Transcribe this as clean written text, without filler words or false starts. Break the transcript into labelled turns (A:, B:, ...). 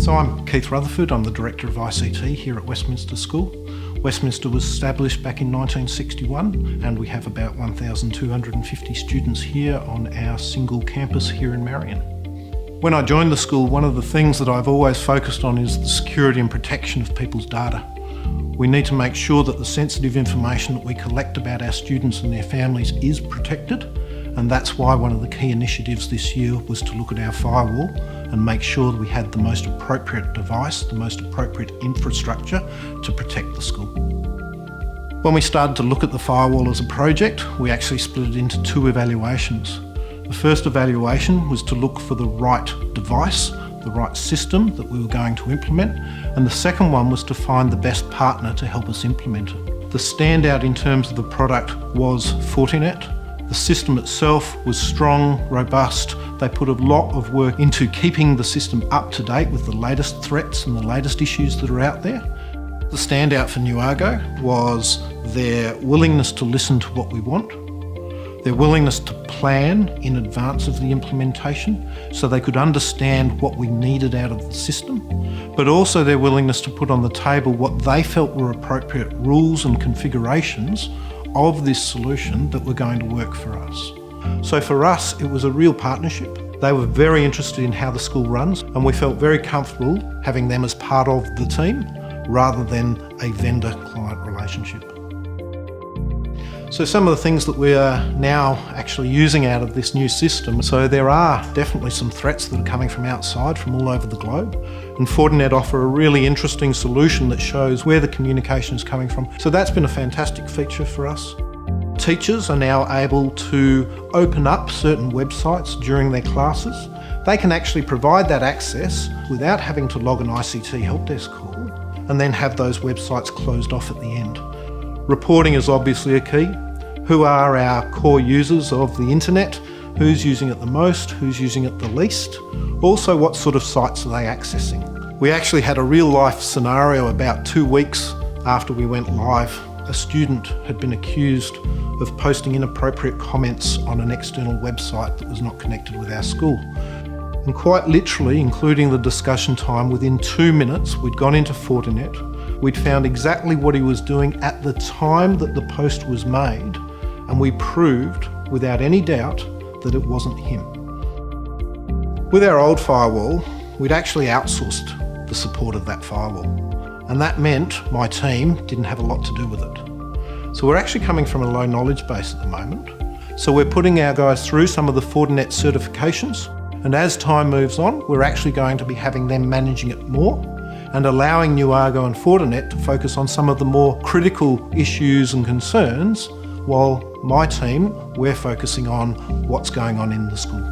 A: So I'm Keith Rutherford, I'm the Director of ICT here at Westminster School. Westminster was established back in 1961 and we have about 1,250 students here on our single campus here in Marion. When I joined the school, one of the things that I've always focused on is the security and protection of people's data. We need to make sure that the sensitive information that we collect about our students and their families is protected, and that's why one of the key initiatives this year was to look at our firewall and make sure that we had the most appropriate device, the most appropriate infrastructure to protect the school. When we started to look at the firewall as a project, we actually split it into two evaluations. The first evaluation was to look for the right device, the right system that we were going to implement, and the second one was to find the best partner to help us implement it. The standout in terms of the product was Fortinet. The system itself was strong, robust. They put a lot of work into keeping the system up to date with the latest threats and the latest issues that are out there. The standout for Nuago was their willingness to listen to what we want, their willingness to plan in advance of the implementation so they could understand what we needed out of the system, but also their willingness to put on the table what they felt were appropriate rules and configurations of this solution that were going to work for us. So for us, it was a real partnership. They were very interested in how the school runs, and we felt very comfortable having them as part of the team rather than a vendor-client relationship. So some of the things that we are now actually using out of this new system, so there are definitely some threats that are coming from outside, from all over the globe, and Fortinet offer a really interesting solution that shows where the communication is coming from. So that's been a fantastic feature for us. Teachers are now able to open up certain websites during their classes. They can actually provide that access without having to log an ICT help desk call and then have those websites closed off at the end. Reporting is obviously a key. Who are our core users of the internet? Who's using it the most? Who's using it the least? Also, what sort of sites are they accessing? We actually had a real life scenario about 2 weeks after we went live. A student had been accused of posting inappropriate comments on an external website that was not connected with our school. And quite literally, including the discussion time, within 2 minutes, we'd gone into Fortinet. We'd found exactly what he was doing at the time that the post was made, and we proved without any doubt that it wasn't him. With our old firewall, we'd actually outsourced the support of that firewall, and that meant my team didn't have a lot to do with it. So we're actually coming from a low knowledge base at the moment. So we're putting our guys through some of the Fortinet certifications, and as time moves on, we're actually going to be having them managing it more and allowing Nuago and Fortinet to focus on some of the more critical issues and concerns, while my team, we're focusing on what's going on in the school.